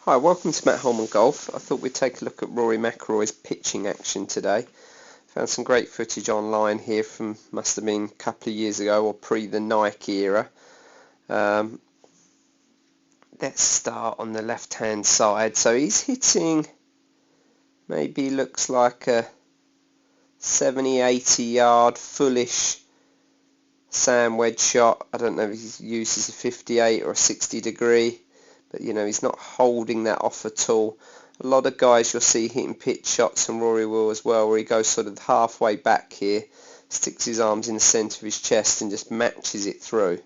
Hi, welcome to Matt Holman Golf. I thought we'd take a look at Rory McIlroy's pitching action today. Found some great footage online here from, must have been a couple of years ago or pre the Nike era. Let's start on the left hand side. So he's hitting, maybe looks like a 70-80 yard fullish sand wedge shot. I don't know if he uses a 58 or a 60 degree. But he's not holding that off at all. A lot of guys you'll see hitting pitch shots, and Rory will as well, where he goes sort of halfway back here, sticks his arms in the centre of his chest and just matches it through.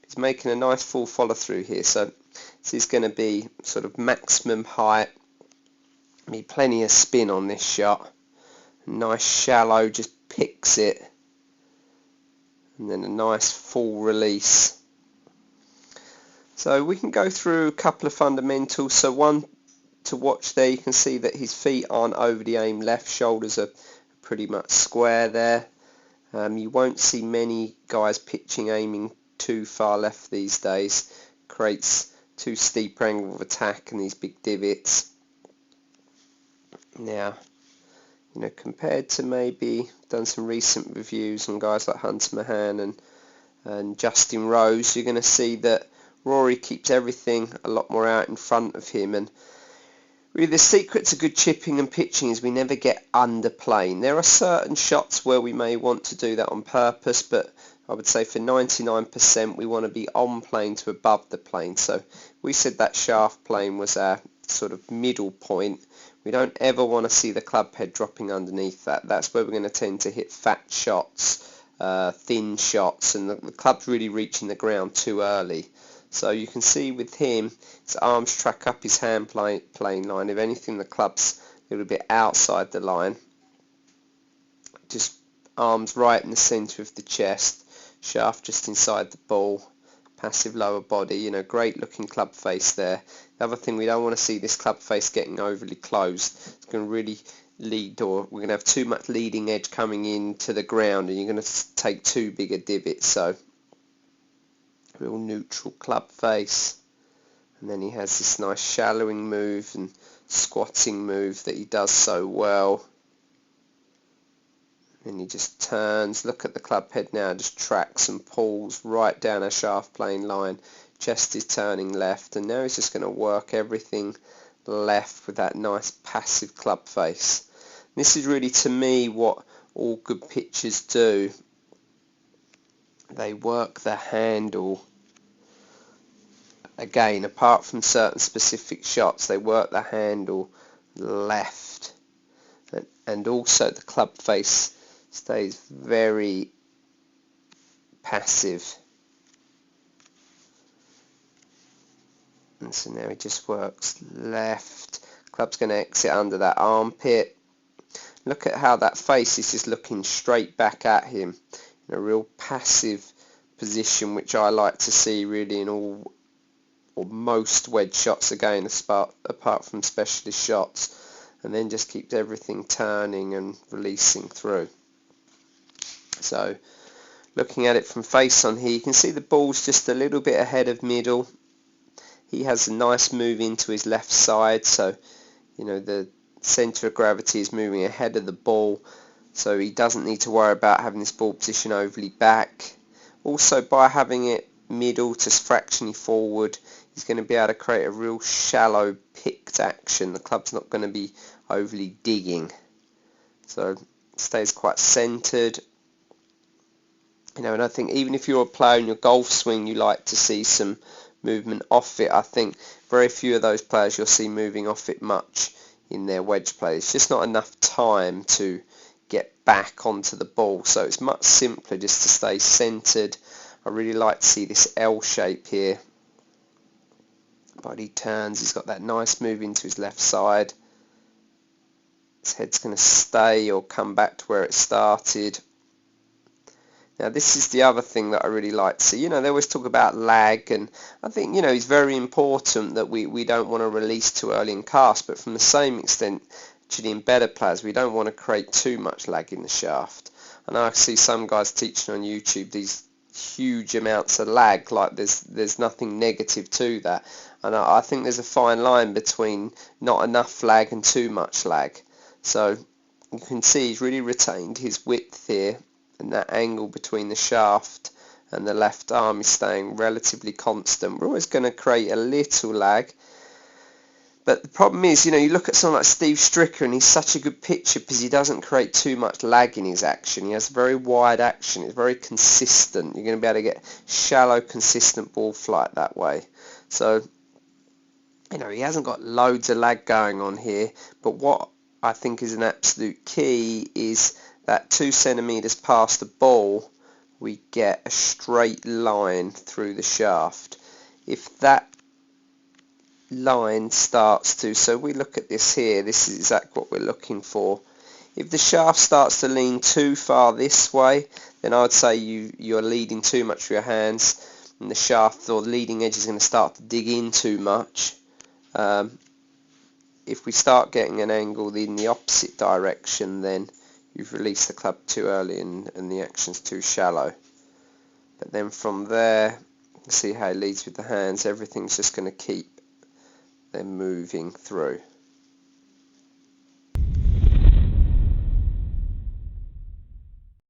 He's making a nice full follow through here, so this is going to be sort of maximum height. Be plenty of spin on this shot. Nice shallow, just picks it, and then a nice full release. So we can go through a couple of fundamentals. So one to watch there, you can see that his feet aren't over the aim left, shoulders are pretty much square there. You won't see many guys pitching aiming too far left these days. Creates too steep angle of attack and these big divots. Now, compared to maybe done some recent reviews on guys like Hunter Mahan and Justin Rose, you're going to see that Rory keeps everything a lot more out in front of him, and really the secret to good chipping and pitching is we never get under plane. There are certain shots where we may want to do that on purpose, but I would say for 99% we want to be on plane to above the plane. So we said that shaft plane was our sort of middle point. We don't ever want to see the club head dropping underneath that. That's where we're going to tend to hit fat shots, thin shots, and the club's really reaching the ground too early. So you can see with him, his arms track up his hand plane line. If anything, the club's a little bit outside the line. Just arms right in the centre of the chest, shaft just inside the ball, passive lower body. Great looking club face there. The other thing, we don't want to see this club face getting overly closed. It's going to really lead, or we're going to have too much leading edge coming into the ground, and you're going to take too big a divot. So real neutral club face, and then he has this nice shallowing move and squatting move that he does so well. And he just turns, look at the club head now, just tracks and pulls right down a shaft plane line. Chest is turning left, and now he's just going to work everything left with that nice passive club face. And this is really, to me, what all good pitchers do. They work the handle. Again, apart from certain specific shots, they work the handle left. And also the club face stays very passive. And so now he just works left. Club's going to exit under that armpit. Look at how that face is just looking straight back at him. In a real passive position, which I like to see really in all or most wedge shots, again, apart from specialist shots. And then just keeps everything turning and releasing through. So looking at it from face on here, you can see the ball's just a little bit ahead of middle. He has a nice move into his left side, so the centre of gravity is moving ahead of the ball, so he doesn't need to worry about having this ball position overly back. Also, by having it middle to fractionally forward, he's going to be able to create a real shallow picked action. The club's not going to be overly digging, so it stays quite centred. And I think even if you're a player in your golf swing, you like to see some movement off it. I think very few of those players you'll see moving off it much in their wedge play. It's just not enough time to get back onto the ball, so it's much simpler just to stay centred. I really like to see this L shape here. Body turns, he's got that nice move into his left side. His head's going to stay or come back to where it started. Now this is the other thing that I really like to see. They always talk about lag, and I think it's very important that we don't want to release too early in cast, but from the same extent, actually in better players, we don't want to create too much lag in the shaft. I know I see some guys teaching on YouTube these huge amounts of lag, like there's nothing negative to that. And I think there's a fine line between not enough lag and too much lag. So you can see he's really retained his width here, and that angle between the shaft and the left arm is staying relatively constant. We're always going to create a little lag, but the problem is, you look at someone like Steve Stricker, and he's such a good pitcher because he doesn't create too much lag in his action. He has a very wide action. It's very consistent. You're going to be able to get shallow, consistent ball flight that way. So, he hasn't got loads of lag going on here, but what I think is an absolute key is that 2 centimeters past the ball, we get a straight line through the shaft. If that line starts to, so we look at this here, this is exactly what we're looking for. If the shaft starts to lean too far this way, then I would say you're leading too much with your hands, and the shaft or the leading edge is going to start to dig in too much. If we start getting an angle in the opposite direction, then you've released the club too early and the action's too shallow. But then from there, you can see how it leads with the hands. Everything's just going to keep them moving through.